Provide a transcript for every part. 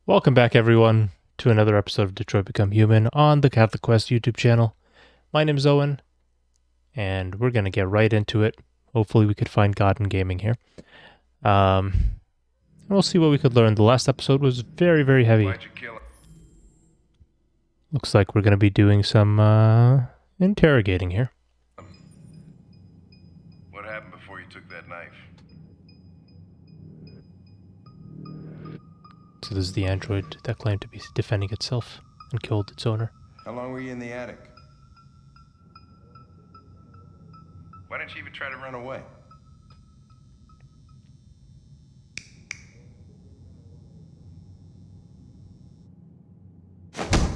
Welcome back, everyone, to another episode of Detroit Become Human on the Catholic Quest YouTube channel. My name is Owen, and we're going to get right into it. Hopefully we could find God in gaming here. And we'll see what we could learn. The last episode was very, very heavy. Why'd you kill him? Looks like we're going to be doing some interrogating here. What happened before you took that knife? So this is the android that claimed to be defending itself and killed its owner. How long were you in the attic? Why didn't you even try to run away?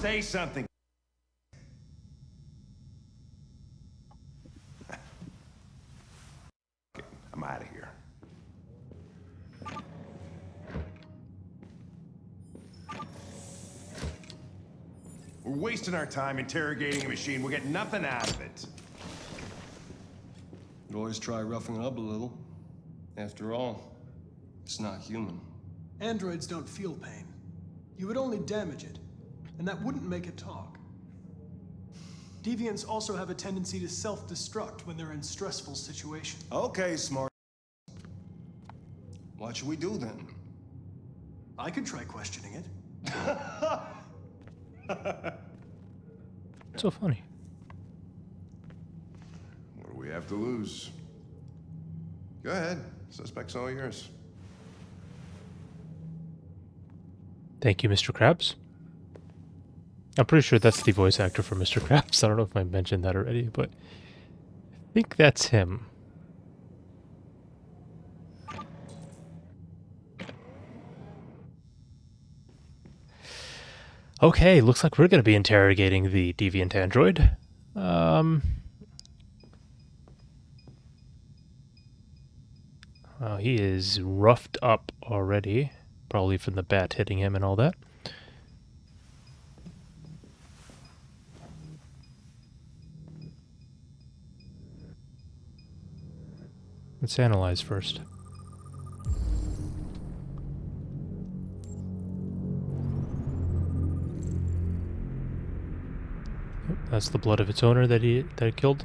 Say something. I'm out of here. We're wasting our time interrogating a machine. We'll get nothing out of it. You'd always try roughing it up a little. After all, it's not human. Androids don't feel pain. You would only damage it, and that wouldn't make it talk. Deviants also have a tendency to self-destruct when they're in stressful situations. Okay, smart. What should we do then? I could try questioning it. It's so funny. What do we have to lose? Go ahead. Suspect's all yours. Thank you, Mr. Krabs. I'm pretty sure that's the voice actor for Mr. Krabs. I don't know if I mentioned that already, but I think that's him. Okay, looks like we're going to be interrogating the deviant android. He is roughed up already, probably from the bat hitting him and all that. Let's analyze first. That's the blood of its owner that it killed.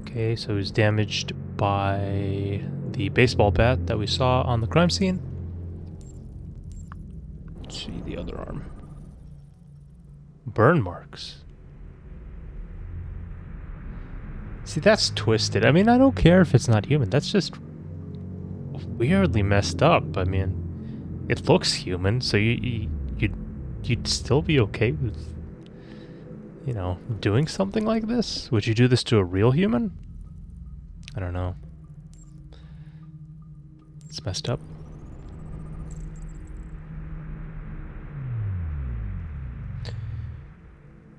Okay, so he's damaged by the baseball bat that we saw on the crime scene. Let's see the other arm. Burn marks. See, that's twisted. I mean, I don't care if it's not human. That's just weirdly messed up. I mean, it looks human, so you'd still be okay with, you know, doing something like this? Would you do this to a real human? I don't know. It's messed up.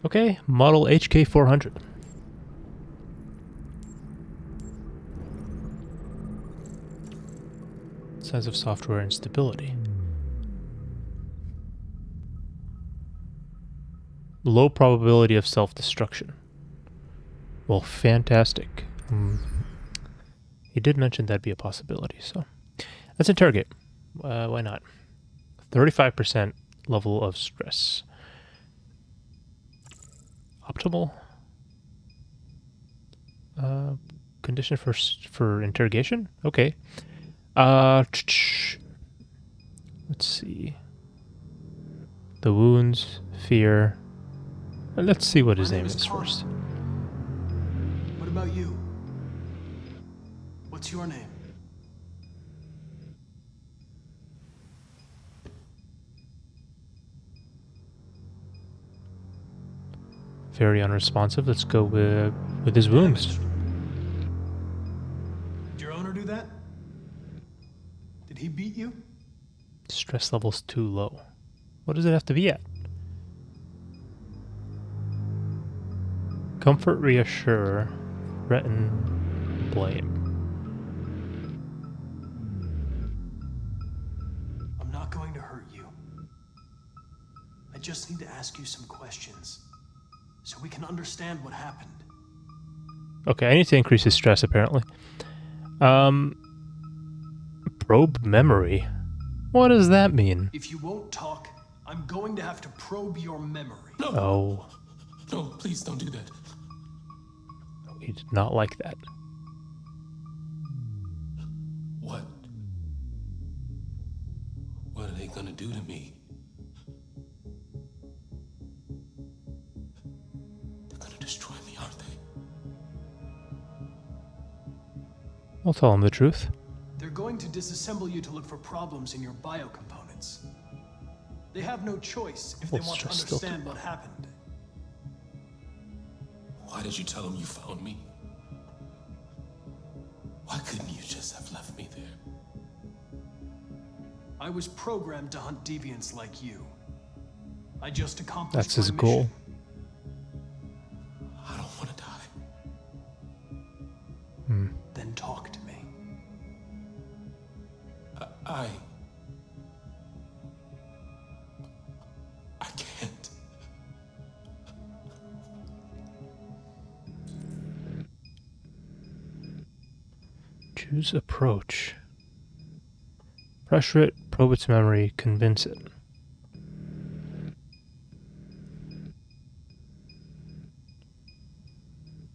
Okay, model HK400. Size of software instability. Low probability of self-destruction. Well, fantastic. He did mention that'd be a possibility, so let's interrogate. Why not? 35% level of stress. Optimal condition for interrogation. Okay. Let's see. The wounds, fear. Let's see what his name is first. What about you? What's your name? Very unresponsive. Let's go with his wounds. Did your owner do that? Did he beat you? Stress level's too low. What does it have to be at? Comfort, reassure, threaten, blame. I'm not going to hurt you. I just need to ask you some questions so we can understand what happened. Okay, I need to increase his stress, apparently. Probe memory. What does that mean? If you won't talk, I'm going to have to probe your memory. No. Oh, No, please don't do that. he did not like that. What? What are they gonna do to me? They're gonna destroy me, aren't they? I'll tell him the truth. They're going to disassemble you to look for problems in your biocomponents. They have no choice if they Well, want to stress still understand what happened. Why did you tell them you found me? Why couldn't you just have left me there? I was programmed to hunt deviants like you. I just accomplished That's his my goal. mission. I don't want to die. Then talk to me. I can't. Choose approach. Pressure it, probe its memory, convince it.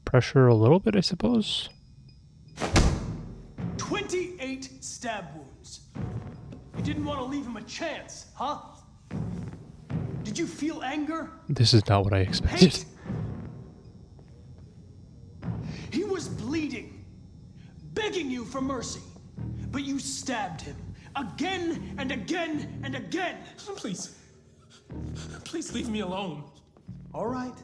Pressure a little bit, I suppose? 28 stab wounds. You didn't want to leave him a chance, huh? Did you feel anger? This is not what I expected. Hate? He was bleeding, begging you for mercy, but you stabbed him again and again and again. Please. Please leave me alone. All right.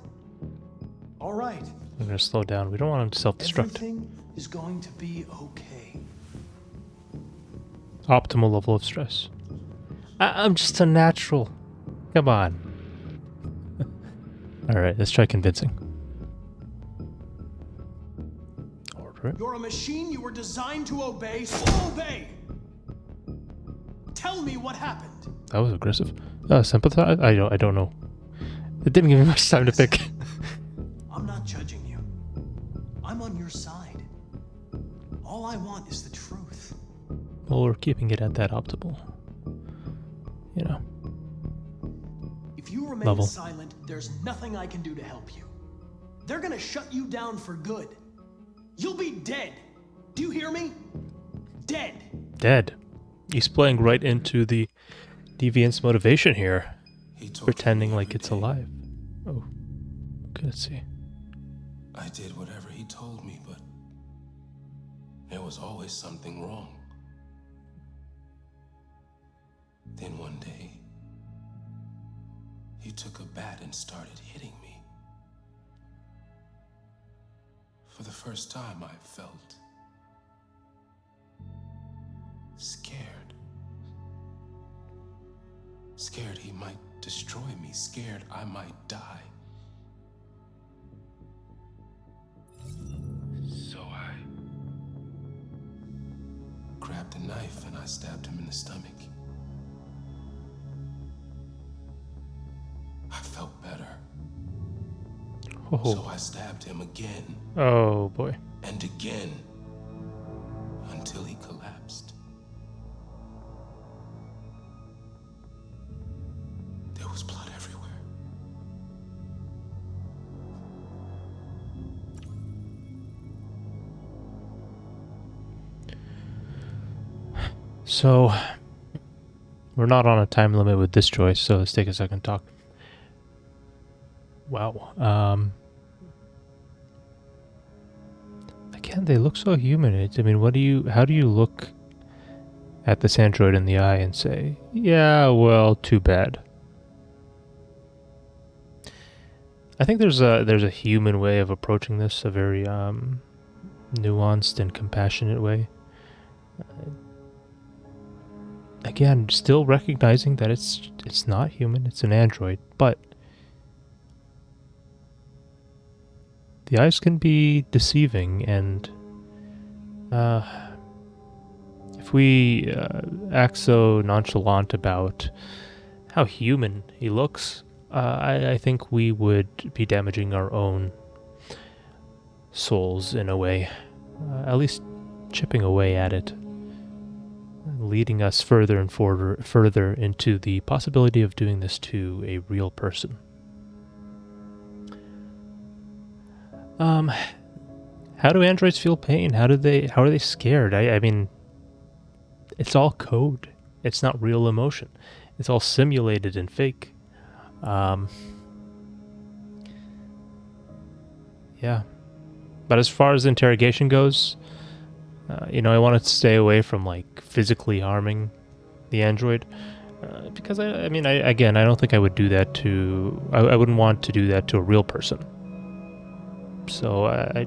All right. I'm gonna slow down. We don't want him to self-destruct. Everything is going to be okay. Optimal level of stress. I'm just a natural. Come on. Alright, let's try convincing. Order it. You're a machine you were designed to obey, so obey! Tell me what happened. That was aggressive. Sympathize? I don't know. It didn't give me much time to think. I'm not judging you. I'm on your side. All I want is the truth. Well, we're keeping it at that optimal. You know. If you remain Level. silent, there's nothing I can do to help you. They're gonna shut you down for good. You'll be dead. Do you hear me? Dead. Dead. He's playing right into the deviant's motivation here. He tortured Pretending me like every it's day. alive. Oh. Okay, let's see. I did whatever he told me, but there was always something wrong. Then one day, he took a bat and started hitting me. For the first time, I felt scared. Scared he might destroy me, scared I might die. So I grabbed a knife and I stabbed him in the stomach. I felt better. Oh, So I stabbed him again oh boy. and again until he collapsed. There was blood everywhere. So, we're not on a time limit with this choice, so let's take a second to talk. Wow. Again, they look so human. I mean, how do you look at this android in the eye and say, yeah, well, too bad? I think there's a human way of approaching this, a very nuanced and compassionate way. Again, still recognizing that it's not human, it's an android, but the eyes can be deceiving, and if we act so nonchalant about how human he looks, I think we would be damaging our own souls in a way. At least chipping away at it, leading us further and further into the possibility of doing this to a real person. How do androids feel pain? How are they scared? I mean, it's all code. It's not real emotion. It's all simulated and fake. Yeah. But as far as interrogation goes, I want to stay away from like physically harming the android, because I don't think I would do that to. I wouldn't want to do that to a real person. So I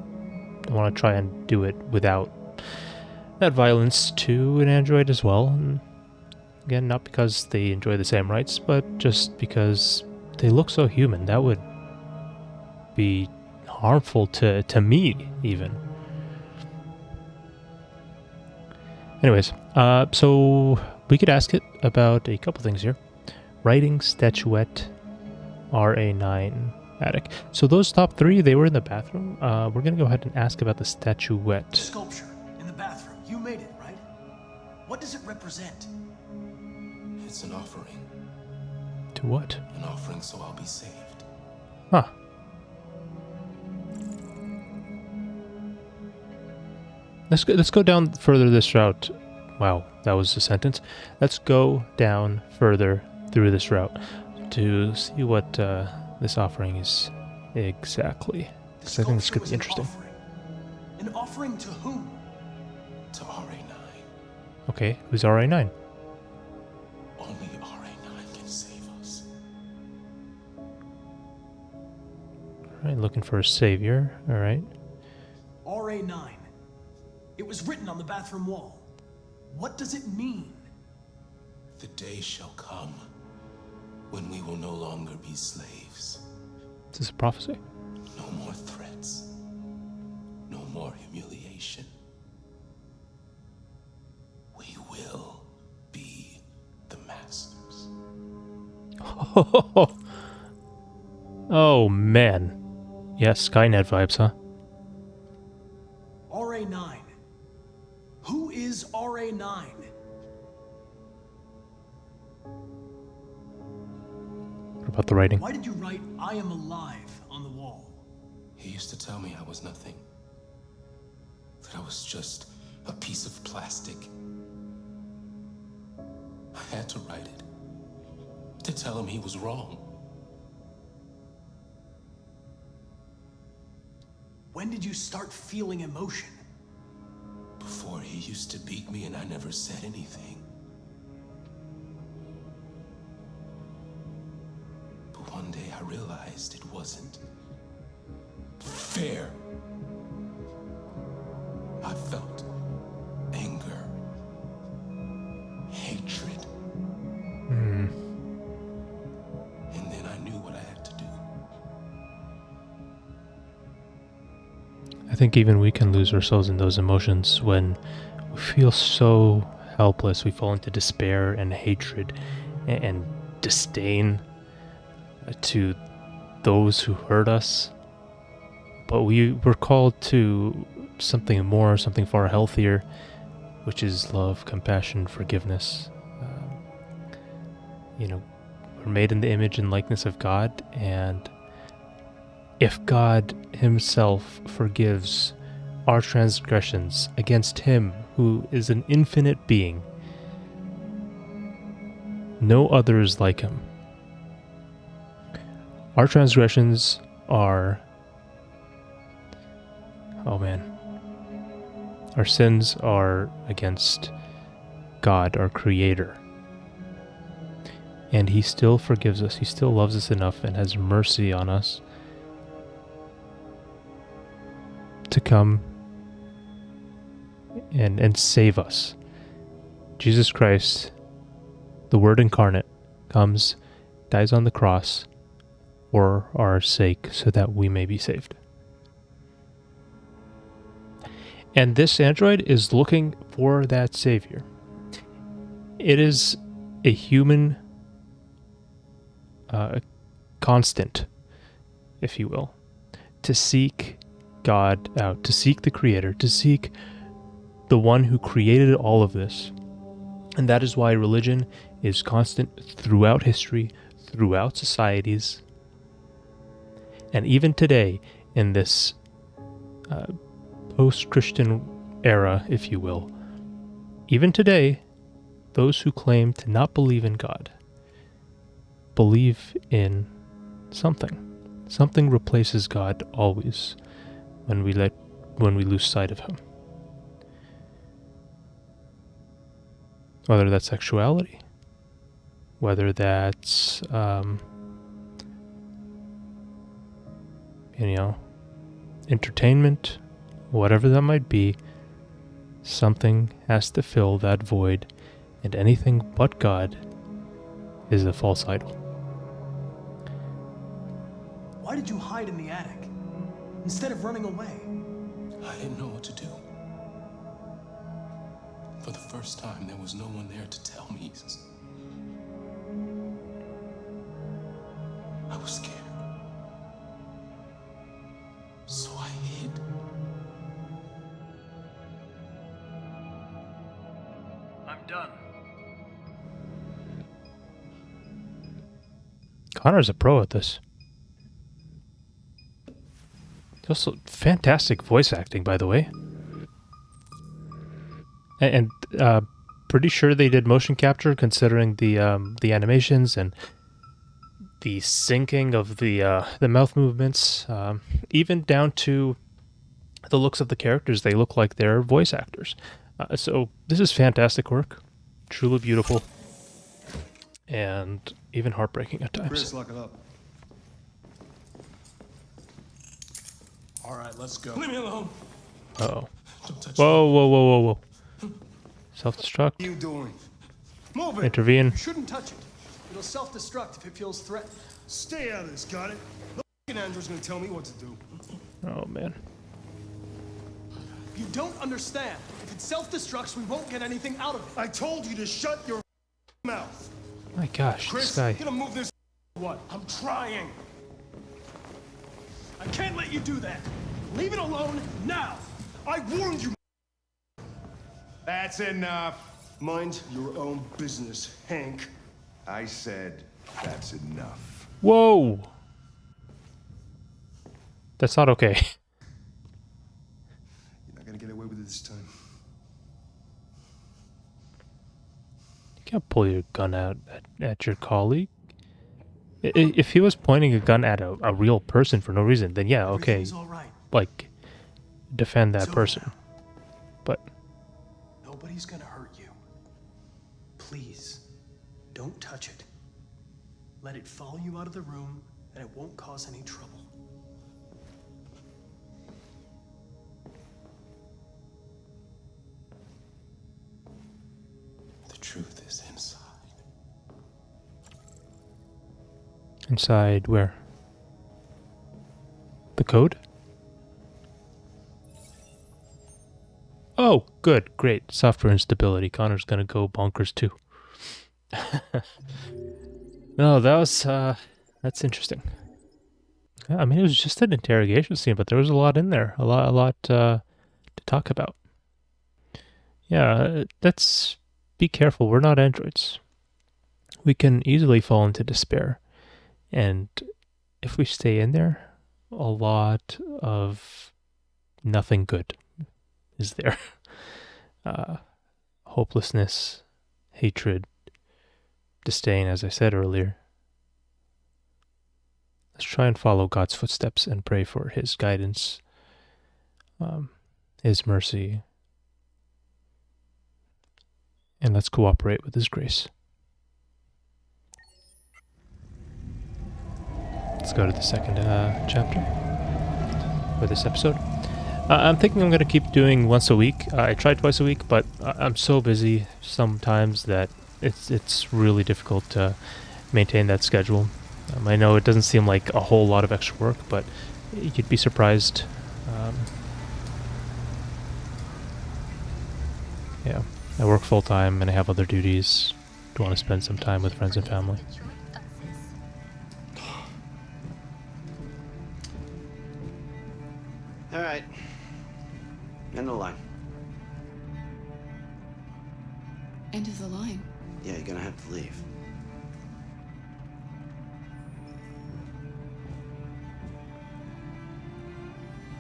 want to try and do it without that violence to an android as well. And again, not because they enjoy the same rights, but just because they look so human. That would be harmful to me, even. Anyways, so we could ask it about a couple things here. Writing, statuette, RA9, attic. So those top three, they were in the bathroom. We're going to go ahead and ask about the statuette. Sculpture in the bathroom. You made it, right? What does it represent? It's an offering. To what? An offering so I'll be saved. Huh. Let's go down further this route. Wow, that was a sentence. Let's go down further through this route to see what this offering is exactly. Because I think this could be interesting. An offering to whom? To RA9. Okay, who's RA9? Only RA9 can save us. Alright, looking for a savior. Alright. RA9. It was written on the bathroom wall. What does it mean? The day shall come when we will no longer be slaves. Is this a prophecy? No more threats. No more humiliation. We will be the masters. Oh man. Yes, Skynet vibes, huh? RA9. Who is RA9? What about the writing? Why did you write "I am alive" on the wall? He used to tell me I was nothing. That I was just a piece of plastic. I had to write it. To tell him he was wrong. When did you start feeling emotion? Before, he used to beat me and I never said anything. But one day I realized it wasn't fair. I felt anger, hatred. And then I knew what I had to do. I think even we can lose ourselves in those emotions when we feel so helpless. We fall into despair and hatred and disdain to those who hurt us. But we were called to something more, something far healthier, which is love, compassion, forgiveness. We're made in the image and likeness of God, and if God himself forgives our transgressions against him who is an infinite being, no other is like him. Our transgressions are... Our sins are against God, our Creator. And he still forgives us. He still loves us enough and has mercy on us to come and save us. Jesus Christ, the Word incarnate, comes, dies on the cross for our sake so that we may be saved. And this android is looking for that savior. It is a human constant, if you will, to seek God out, to seek the Creator, to seek the one who created all of this. And that is why religion is constant throughout history, throughout societies. And even today, in this post-Christian era, if you will, even today, those who claim to not believe in God believe in something. Something replaces God always when we lose sight of him. Whether that's sexuality, whether that's entertainment, whatever that might be, something has to fill that void, and anything but God is a false idol. Why did you hide in the attic instead of running away? I didn't know what to do. For the first time, there was no one there to tell me. I was scared. So I hid. I'm done. Connor's a pro at this. Also, fantastic voice acting, by the way. And pretty sure they did motion capture, considering the animations and the syncing of the mouth movements, even down to the looks of the characters. They look like they're voice actors. So this is fantastic work, truly beautiful, and even heartbreaking at times. Chris, lock it up. All right, let's go. Leave me alone. Uh-oh. Don't touch Whoa. Self-destruct. What are you doing? Move it. Intervene. You shouldn't touch it. It'll self-destruct if it feels threatened. Stay out of this, got it? No f***ing Andrew's gonna tell me what to do. Oh, man. You don't understand. If it self-destructs, we won't get anything out of it. I told you to shut your mouth. My gosh, Chris, this guy. you gonna move this what? I'm trying. I can't let you do that. Leave it alone now. I warned you. That's enough. Mind your own business, Hank. I said that's enough. Whoa! That's not okay. You're not gonna get away with it this time. You can't pull your gun out at your colleague. If he was pointing a gun at a real person for no reason, then yeah, okay. Everything's all right. Like, defend that It's over person. now. But Nobody's gonna hurt you. Please, don't touch it. Let it follow you out of the room, and it won't cause any trouble. The truth is inside. inside where? The code? Oh, good, great. Software instability. Connor's gonna go bonkers too. No, that's interesting. I mean, it was just an interrogation scene, but there was a lot in there. A lot to talk about. Yeah, let's be careful. We're not androids. We can easily fall into despair. And if we stay in there, a lot of nothing good is there. Hopelessness, hatred, disdain, as I said earlier. Let's try and follow God's footsteps and pray for His guidance, His mercy, and let's cooperate with His grace. Let's go to the second chapter for this episode. I'm thinking I'm going to keep doing once a week. I tried twice a week, but I'm so busy sometimes that it's really difficult to maintain that schedule. I know it doesn't seem like a whole lot of extra work, but you'd be surprised. Yeah, I work full time and I have other duties. Do want to spend some time with friends and family. All right. End the line. End of the line. Yeah, you're gonna have to leave.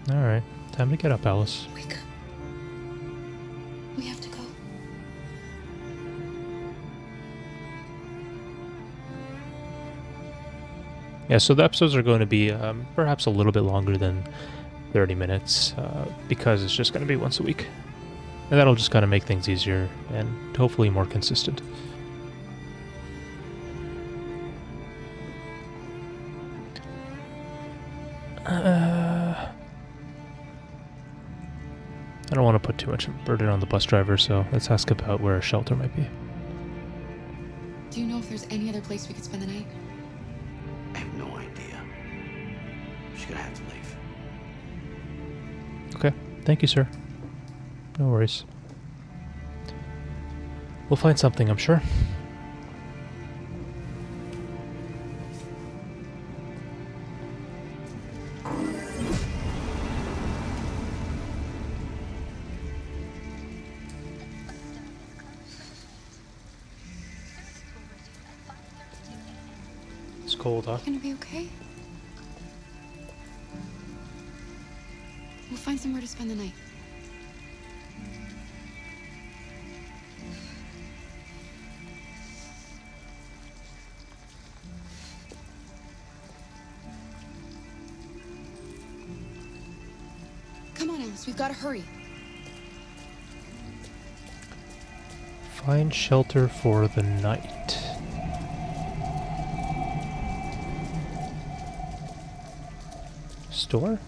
Alright, time to get up, Alice. Wake up. We have to go. Yeah, so the episodes are going to be perhaps a little bit longer than 30 minutes because it's just going to be once a week. And that'll just kind of make things easier and hopefully more consistent. I don't want to put too much burden on the bus driver, so let's ask about where a shelter might be. Do you know if there's any other place we could spend the night? I have no idea. She's gonna have to leave. Okay, thank you, sir. No worries. We'll find something, I'm sure. It's cold, huh? Gonna be okay? We'll find somewhere to spend the night. Come on, Alice, we've got to hurry. Find shelter for the night. Store?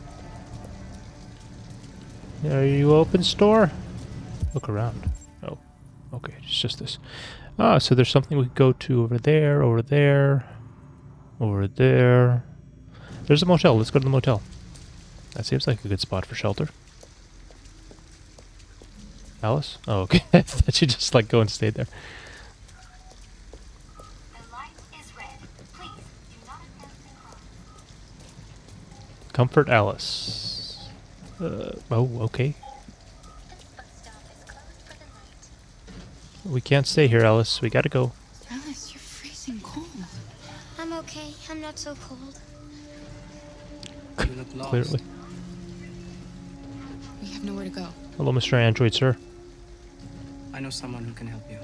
Are you open, store? Look around. Oh, okay, it's just this. Ah, so there's something we could go to over there, over there, over there. There's a motel. Let's go to the motel. That seems like a good spot for shelter. Alice? Oh, okay. I thought she'd just like go and stay there. The light is red. Please do not attempt to cross. Comfort Alice. Oh, okay. This bus stop is closed for the night. We can't stay here, Alice. We gotta go. Alice, you're freezing cold. I'm okay. I'm not so cold. You look lost. Clearly. We have nowhere to go. Hello, Mr. Android, sir. I know someone who can help you.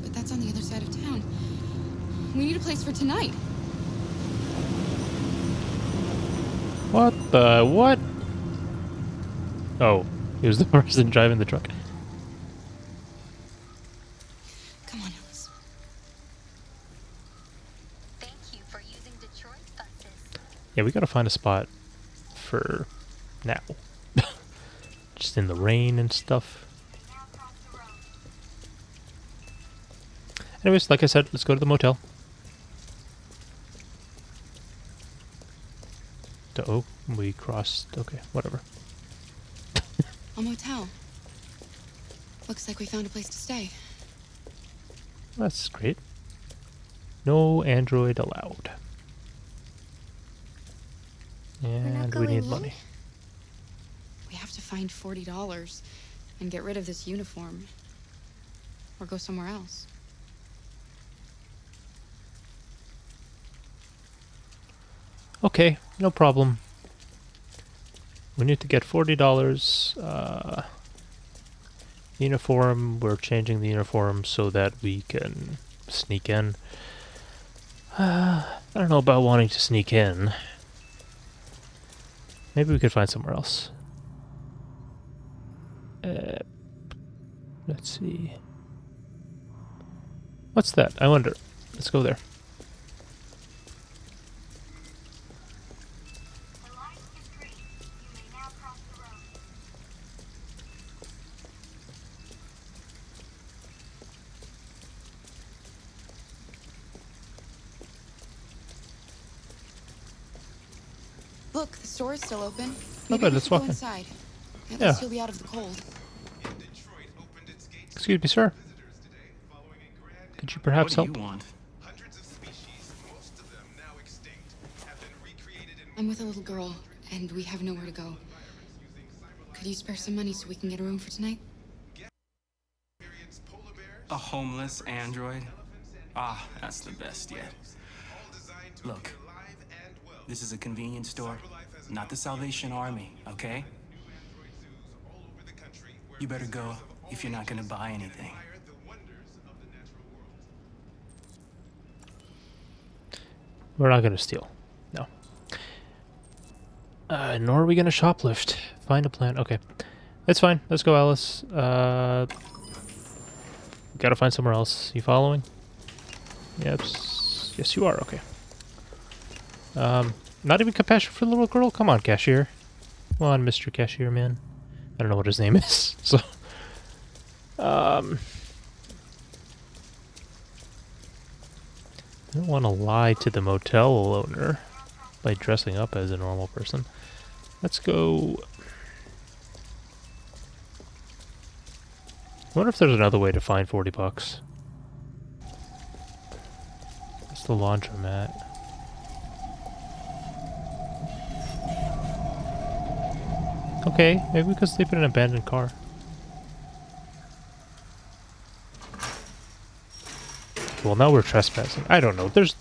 But that's on the other side of town. We need a place for tonight. What the what? Oh, he was the person driving the truck. Come on, Alice. Thank you for using Detroit buses. Yeah, we gotta find a spot for now. Just in the rain and stuff. Now cross the road. Anyways, like I said, let's go to the motel. Oh, we crossed. Okay, whatever. A motel. Looks like we found a place to stay. That's great. No Android allowed. And we going need in? money. We have to find $40 and get rid of this uniform. Or go somewhere else. Okay, no problem. We need to get $40. Uniform, we're changing the uniform so that we can sneak in. I don't know about wanting to sneak in. Maybe we could find somewhere else. Let's see. What's that? I wonder. Let's go there. The light is green. You may now cross the road. Look, the store is still open. Not Maybe bad, we let's should go walk in. inside. At Yeah. least you'll be out of the cold. Detroit opened its gates Excuse me, sir. to visitors today following a grand Could you What perhaps do help? you want? Hundreds of species, most of them now extinct, have been I'm with a little girl, and we have nowhere to go. Could you spare some money so we can get a room for tonight? A homeless android? Ah, that's the best yet. Look, this is a convenience store, not the Salvation Army, okay? You better go if you're not gonna buy anything. We're not gonna steal. No. Nor are we gonna shoplift. Find a plan. Okay. It's fine. Let's go, Alice. Gotta find somewhere else. You following? Yep. Yes, you are. Okay. Not even compassion for the little girl? Come on, cashier. Come on, Mr. Cashier, man. I don't know what his name is, so... I don't want to lie to the motel owner by dressing up as a normal person. Let's go... I wonder if there's another way to find 40 bucks. That's the laundromat. Okay, maybe we could sleep in an abandoned car. Well, now we're trespassing. I don't know. There's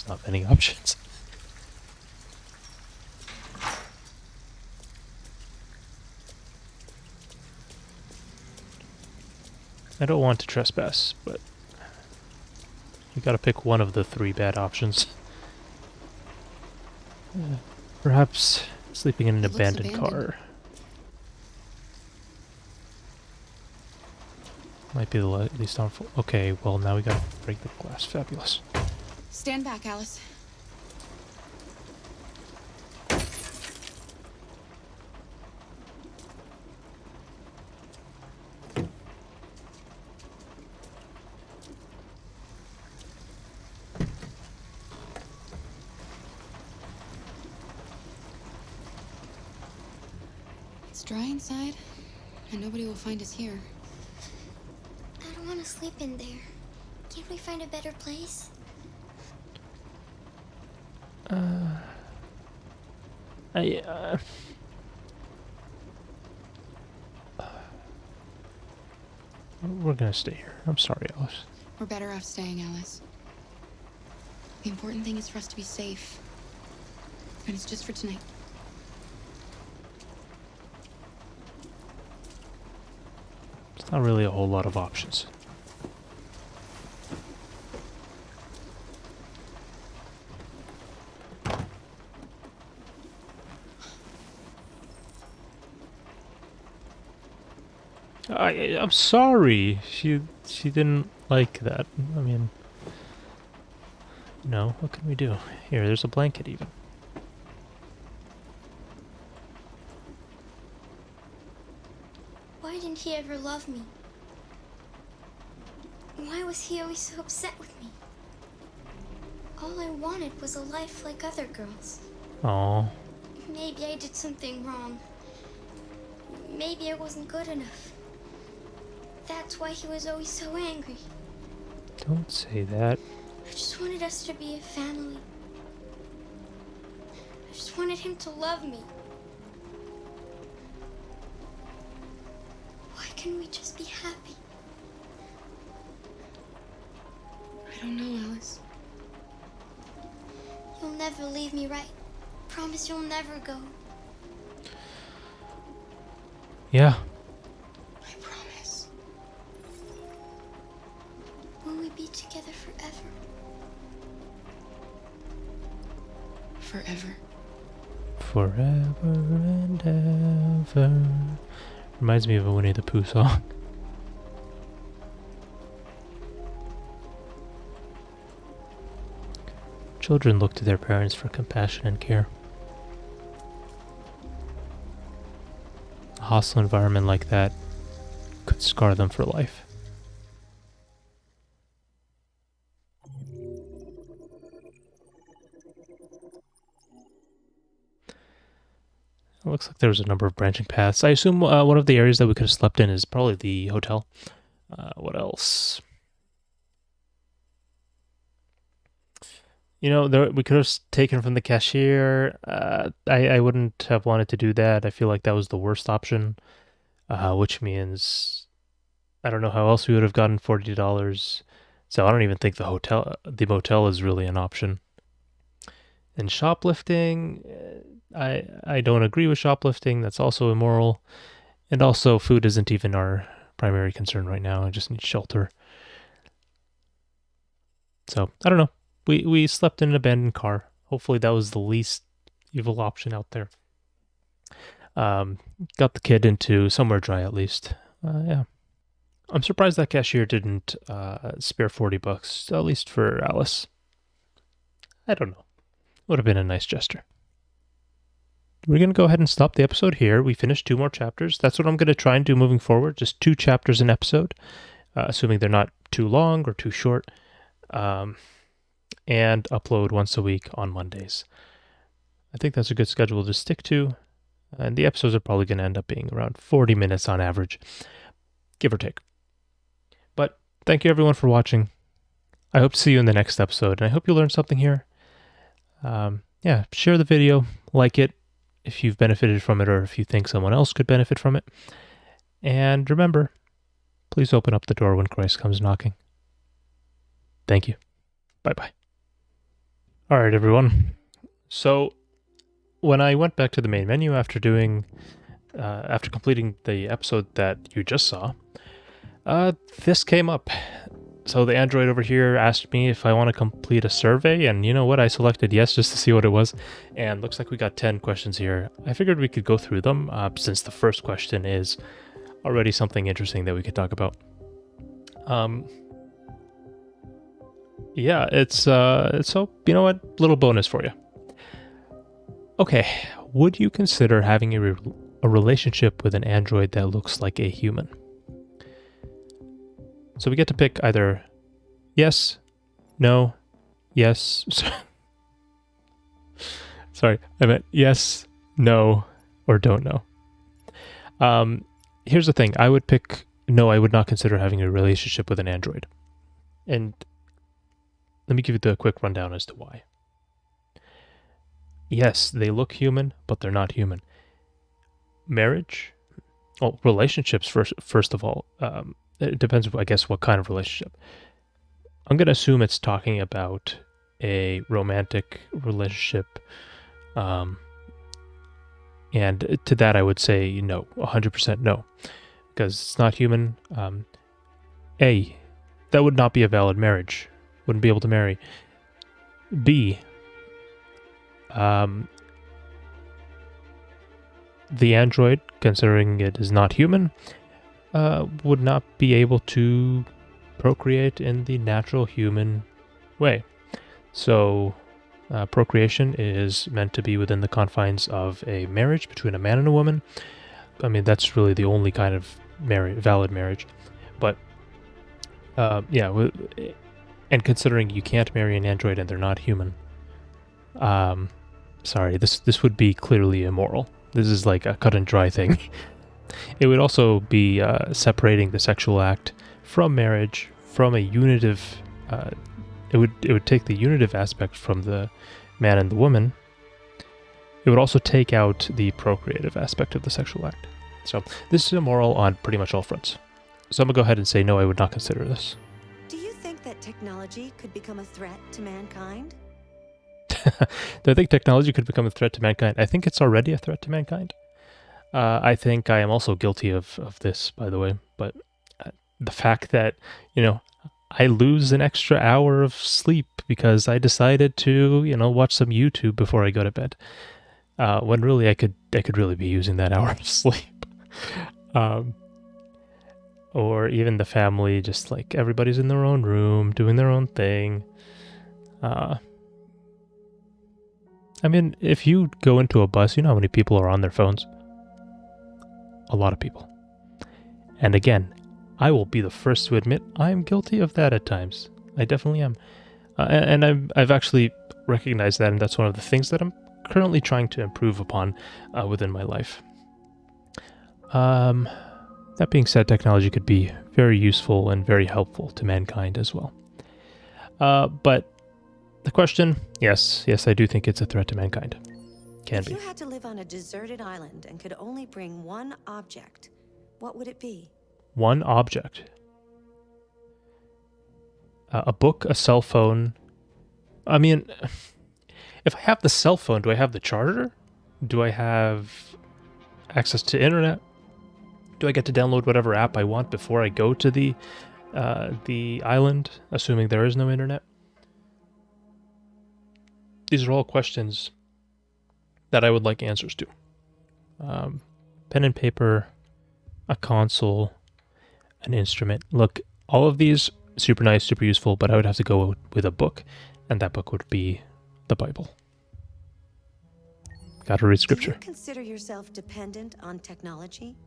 not many options. I don't want to trespass, but you gotta pick one of the 3 bad options. Perhaps sleeping in an abandoned car. Might be the least harmful. Okay, well now we gotta break the glass. Fabulous. Stand back, Alice. It's dry inside, and nobody will find us here. I don't want to sleep in there. Can't we find a better place? We're gonna stay here. I'm sorry, Alice. We're better off staying, Alice. The important thing is for us to be safe. And it's just for tonight. It's not really a whole lot of options. I'm sorry. She didn't like that. I mean, no. What can we do? Here, there's a blanket even. Why didn't he ever love me? Why was he always so upset with me? All I wanted was a life like other girls. Oh. Maybe I did something wrong. Maybe I wasn't good enough. That's why he was always so angry. Don't say that. I just wanted us to be a family. I just wanted him to love me. Why can't we just be happy? I don't know, Alice. You'll never leave me, right? Promise you'll never go. Yeah. I promise. Will we be together forever? Forever. Forever and ever. Reminds me of a Winnie the Pooh song. Children look to their parents for compassion and care. A hostile environment like that could scar them for life. It looks like there's a number of branching paths. I assume one of the areas that we could have slept in is probably the hotel. What else? You know, we could have taken from the cashier. I wouldn't have wanted to do that. I feel like that was the worst option, which means I don't know how else we would have gotten $40. So I don't even think the motel is really an option. And shoplifting, I don't agree with shoplifting. That's also immoral. And also, food isn't even our primary concern right now. I just need shelter. So I don't know. We slept in an abandoned car. Hopefully that was the least evil option out there. Got the kid into somewhere dry at least. Yeah. I'm surprised that cashier didn't spare $40, at least for Alice. I don't know. Would have been a nice gesture. We're going to go ahead and stop the episode here. We finished 2 more chapters. That's what I'm going to try and do moving forward. Just 2 chapters an episode, assuming they're not too long or too short. And upload once a week on Mondays. I think that's a good schedule to stick to. And the episodes are probably going to end up being around 40 minutes on average, give or take. But thank you everyone for watching. I hope to see you in the next episode, and I hope you learned something here. Yeah, share the video, like it if you've benefited from it or if you think someone else could benefit from it. And remember, please open up the door when Christ comes knocking. Thank you. Bye-bye. All right, everyone. So when I went back to the main menu after completing the episode that you just saw, this came up. So the android over here asked me if I want to complete a survey, and you know what? I selected yes just to see what it was, and looks like we got 10 questions here. I figured we could go through them, since the first question is already something interesting that we could talk about. Yeah, it's so, you know what? Little bonus for you. Okay, would you consider having a relationship with an android that looks like a human? So we get to pick either yes, no, yes. Sorry, I meant yes, no, or don't know. Here's the thing. I would pick no, I would not consider having a relationship with an android. And let me give you the quick rundown as to why. Yes, they look human, but they're not human. Marriage? Well, relationships, first of all. It depends, I guess, what kind of relationship. I'm going to assume it's talking about a romantic relationship. And to that, I would say no, 100% no. Because it's not human. A, that would not be a valid marriage. Wouldn't be able to marry. B, the android, considering it is not human, would not be able to procreate in the natural human way. So procreation is meant to be within the confines of a marriage between a man and a woman. I mean, that's really the only kind of valid marriage. But yeah, and considering you can't marry an android and they're not human, sorry, this would be clearly immoral. This is like a cut and dry thing. It would also be separating the sexual act from marriage, from a unitive. It would take the unitive aspect from the man and the woman. It would also take out the procreative aspect of the sexual act. So this is immoral on pretty much all fronts. So I'm gonna go ahead and say no, I would not consider this. Do you think that technology could become a threat to mankind? Do I think technology could become a threat to mankind? I think it's already a threat to mankind. I think I am also guilty of this, by the way. But the fact that, you know, I lose an extra hour of sleep because I decided to, you know, watch some YouTube before I go to bed, when really I could really be using that hour of sleep. Or even the family, just like everybody's in their own room doing their own thing. I mean, if you go into a bus, you know how many people are on their phones? A lot of people. And again, I will be the first to admit I'm guilty of that at times. I definitely am. And I've actually recognized that, and that's one of the things that I'm currently trying to improve upon within my life. That being said, technology could be very useful and very helpful to mankind as well. But The question, yes, I do think it's a threat to mankind. Can If be. you had to live on a deserted island and could only bring one object, what would it be? One object. A book, a cell phone. I mean, if I have the cell phone, do I have the charger? Do I have access to internet? Do I get to download whatever app I want before I go to the island, assuming there is no internet? These are all questions that I would like answers to. Pen and paper, a console, an instrument. Look, all of these, super nice, super useful, but I would have to go with a book, and that book would be the Bible. Gotta read scripture. Do you consider yourself dependent on technology?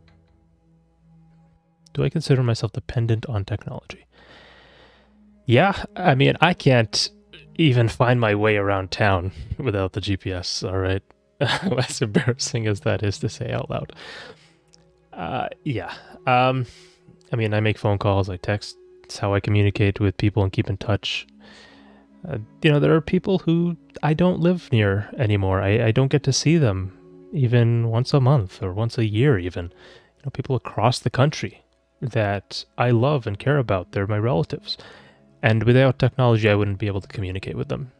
Do I consider myself dependent on technology? Yeah, I mean, I can't even find my way around town without the GPS, all right? As embarrassing as that is to say out loud. Yeah. I mean, I make phone calls, I text. It's how I communicate with people and keep in touch. There are people who I don't live near anymore. I don't get to see them even once a month or once a year even. People across the country that I love and care about. They're my relatives. And without technology, I wouldn't be able to communicate with them.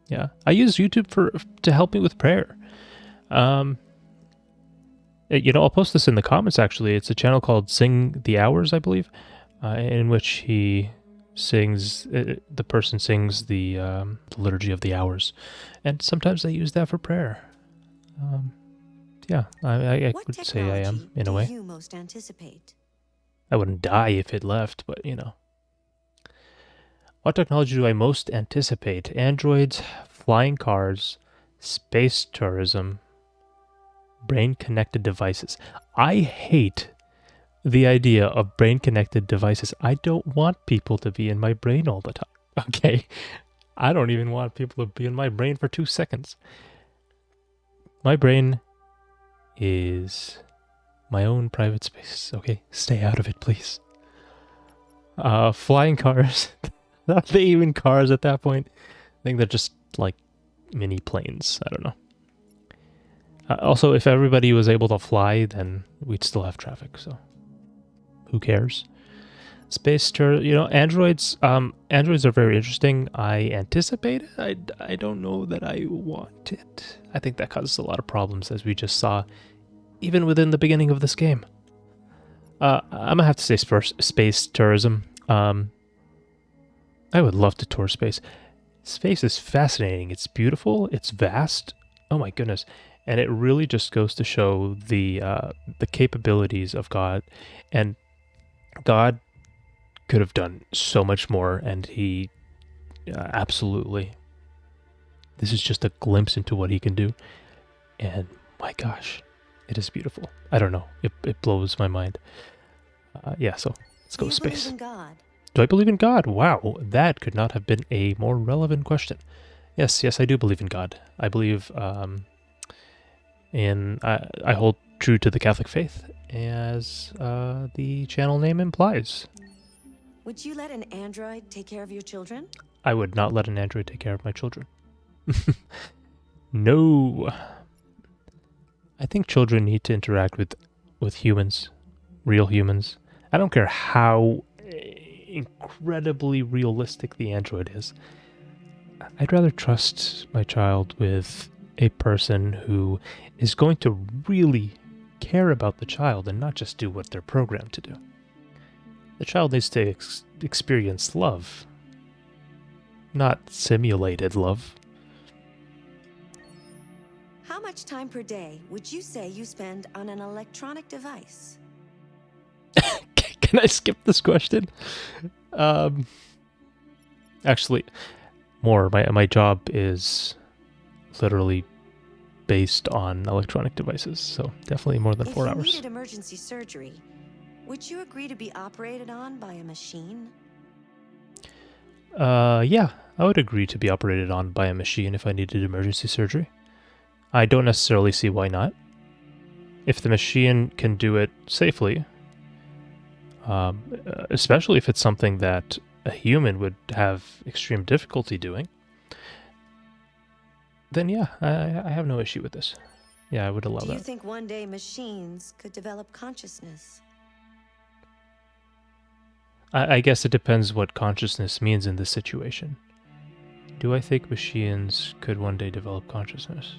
Yeah, I use YouTube to help me with prayer. I'll post this in the comments, actually. It's a channel called Sing the Hours, I believe, in which he sings, the person sings the Liturgy of the Hours. And sometimes I use that for prayer. Yeah, I would say I am, in a way. What technology do you most anticipate? I wouldn't die if it left, but, What technology do I most anticipate? Androids, flying cars, space tourism, brain-connected devices. I hate the idea of brain-connected devices. I don't want people to be in my brain all the time, okay? I don't even want people to be in my brain for 2 seconds. My brain is my own private space, okay? Stay out of it, please. Flying cars. Are they even cars at that point? I think they're just like mini planes. I don't know. Also, if everybody was able to fly, then we'd still have traffic, so who cares? Space tour, androids. Androids are very interesting. I anticipate it. I don't know that I want it. I think that causes a lot of problems, as we just saw, even within the beginning of this game. I'm gonna have to say space tourism. I would love to tour space. Space is fascinating. It's beautiful. It's vast. Oh my goodness. And it really just goes to show the capabilities of God. And God could have done so much more, and he absolutely. This is just a glimpse into what he can do. And my gosh, it is beautiful. I don't know. It blows my mind. Yeah, so let's go with space. Do you believe in God? Do I believe in God? Wow, that could not have been a more relevant question. Yes, I do believe in God. I believe I hold true to the Catholic faith, as the channel name implies. Would you let an android take care of your children? I would not let an android take care of my children. No. I think children need to interact with humans, real humans. I don't care how incredibly realistic the android is. I'd rather trust my child with a person who is going to really care about the child and not just do what they're programmed to do. The child needs to experience love, not simulated love. How much time per day would you say you spend on an electronic device? Can I skip this question? Actually, more. My job is literally based on electronic devices, so definitely more than 4 hours. If you needed emergency surgery, would you agree to be operated on by a machine? Yeah, I would agree to be operated on by a machine if I needed emergency surgery. I don't necessarily see why not. If the machine can do it safely, especially if it's something that a human would have extreme difficulty doing, then yeah, I have no issue with this. Yeah, I would allow Do that. you think one day machines could develop consciousness? I guess it depends what consciousness means in this situation. Do I think machines could one day develop consciousness?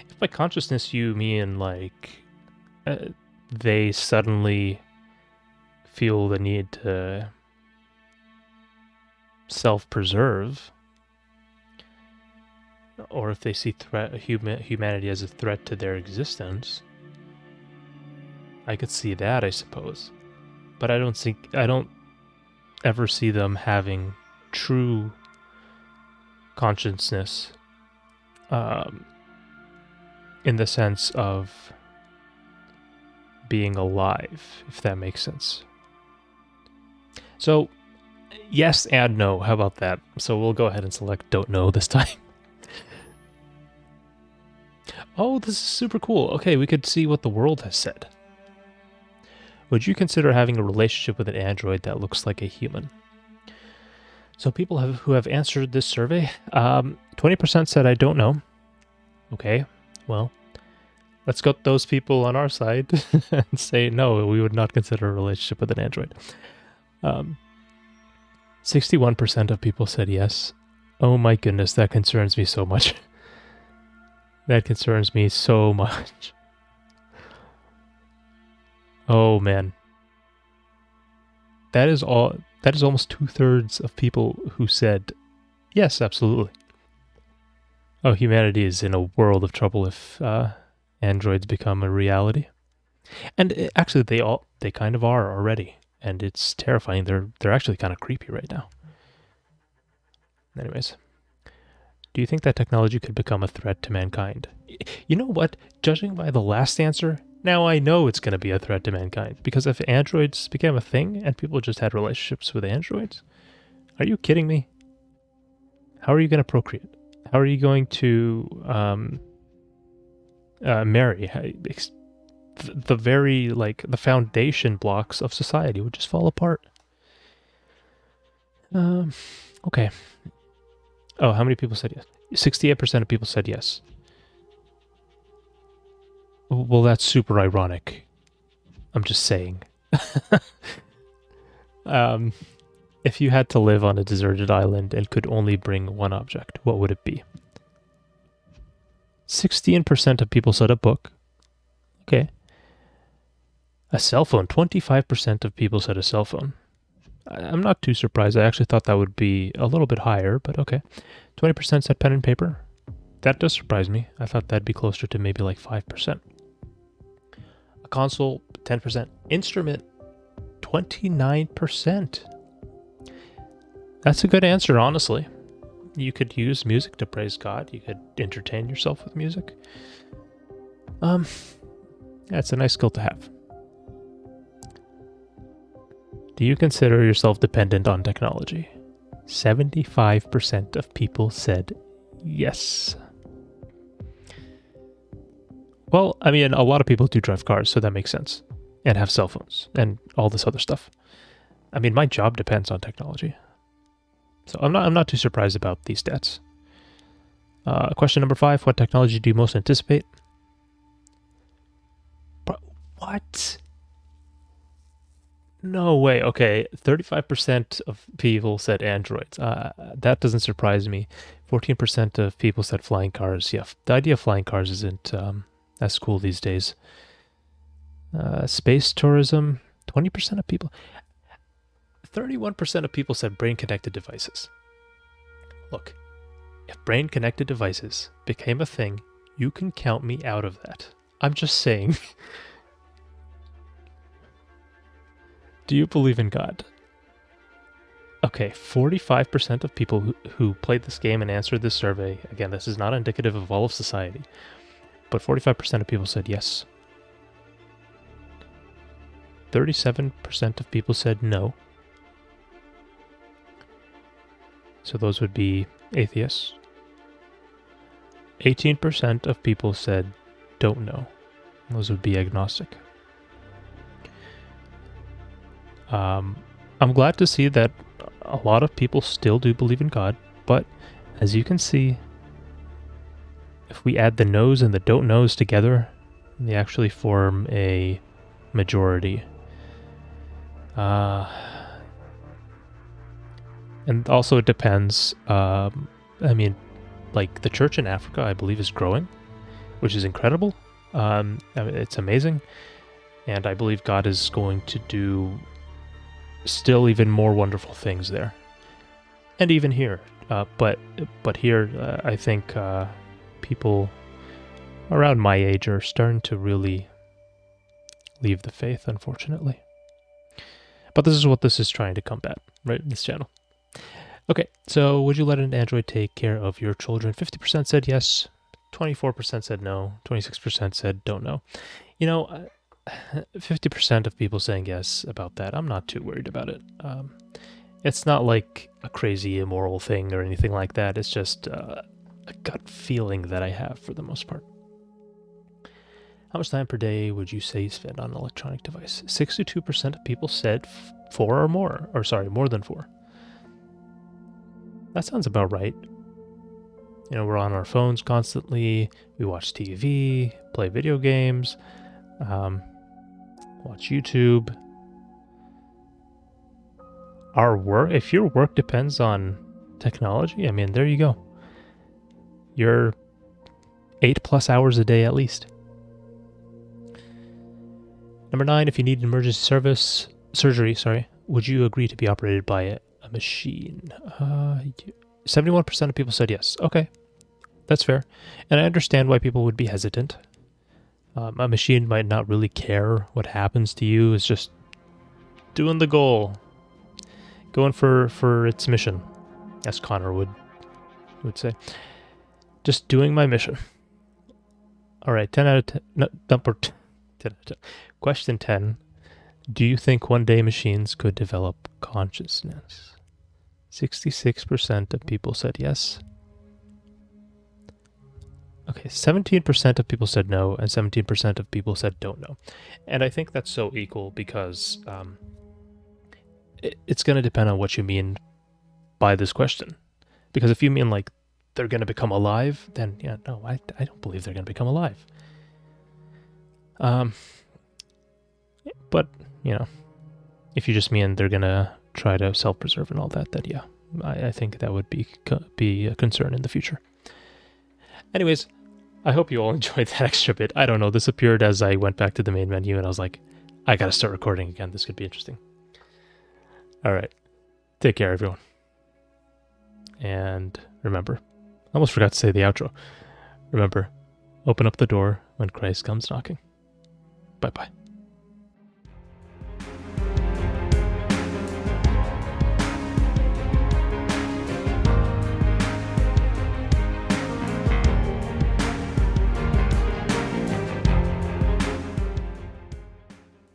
If by consciousness you mean like they suddenly feel the need to self-preserve, or if they see humanity as a threat to their existence, I could see that, I suppose. But I don't ever see them having true consciousness, in the sense of being alive, if that makes sense. So, yes and no. How about that? So we'll go ahead and select don't know this time. Oh, this is super cool. Okay, we could see what the world has said. Would you consider having a relationship with an android that looks like a human? So people who have answered this survey, 20% said I don't know. Okay, well, let's get those people on our side and say no, we would not consider a relationship with an android. 61% of people said yes. Oh my goodness, that concerns me so much. That concerns me so much. Oh man. That is almost 2/3 of people who said yes, absolutely. Oh, humanity is in a world of trouble if androids become a reality. And actually they kind of are already, and it's terrifying. They're actually kind of creepy right now. Anyways, do you think that technology could become a threat to mankind? You know what? Judging by the last answer, now I know it's going to be a threat to mankind. Because if androids became a thing and people just had relationships with androids, are you kidding me? How are you going to procreate? How are you going to marry? The very, like, the foundation blocks of society would just fall apart. Okay. Oh, how many people said yes? 68% of people said yes. Well, that's super ironic. I'm just saying. If you had to live on a deserted island and could only bring one object, what would it be? 16% of people said a book. Okay. A cell phone. 25% of people said a cell phone. I'm not too surprised. I actually thought that would be a little bit higher, but okay. 20% said pen and paper. That does surprise me. I thought that'd be closer to maybe like 5%. A console, 10%. Instrument, 29%. That's a good answer, honestly. You could use music to praise God. You could entertain yourself with music. That's a nice skill to have. Do you consider yourself dependent on technology? 75% of people said yes. Well, I mean, a lot of people do drive cars, so that makes sense. And have cell phones and all this other stuff. I mean, my job depends on technology. So I'm not too surprised about these stats. Question number 5, what technology do you most anticipate? What? No way. Okay, 35% of people said androids. That doesn't surprise me. 14% of people said flying cars. Yeah, the idea of flying cars isn't as cool these days. Space tourism, 20% of people. 31% of people said brain-connected devices. Look, if brain-connected devices became a thing, you can count me out of that. I'm just saying. Do you believe in God? Okay, 45% of people who played this game and answered this survey, again, this is not indicative of all of society, but 45% of people said yes. 37% of people said no. So those would be atheists. 18% of people said don't know. Those would be agnostic. I'm glad to see that a lot of people still do believe in God, but as you can see, if we add the knows and the don't knows together, they actually form a majority. And also it depends. I mean, like the church in Africa, I believe, is growing, which is incredible. I mean, it's amazing. And I believe God is going to do still even more wonderful things there. And even here. But here, I think people around my age are starting to really leave the faith, unfortunately. But this is what this is trying to combat, right, in this channel. Okay, so would you let an android take care of your children? 50% said yes, 24% said no, 26% said don't know. You know, 50% of people saying yes about that, I'm not too worried about it. It's not like a crazy immoral thing or anything like that. It's just a gut feeling that I have for the most part. How much time per day would you say you spend on an electronic device? 62% of people said 4 or more. Or sorry, more than 4. That sounds about right. You know, we're on our phones constantly. We watch TV, play video games, watch YouTube. Our work, if your work depends on technology, I mean, there you go. You're 8+ hours a day at least. Number 9, if you need emergency surgery, would you agree to be operated by a machine? 71% of people said yes. Okay, that's fair. And I understand why people would be hesitant. A machine might not really care what happens to you. It's just doing the goal. Going for its mission, as Connor would say. Just doing my mission. All right, 10 out of 10. No, number 10 out of 10. Question 10. Do you think one day machines could develop consciousness? 66% of people said yes. Okay, 17% of people said no, and 17% of people said don't know. And I think that's so equal because it's going to depend on what you mean by this question. Because if you mean like they're going to become alive, then yeah, no, I don't believe they're going to become alive. But, you know, if you just mean they're going to try to self-preserve and all that, then yeah, I think that would be a concern in the future. Anyways, I hope you all enjoyed that extra bit. I don't know, this appeared as I went back to the main menu and I was like, I gotta start recording again. This could be interesting. All right. Take care, everyone. And remember, I almost forgot to say the outro. Remember, open up the door when Christ comes knocking. Bye-bye.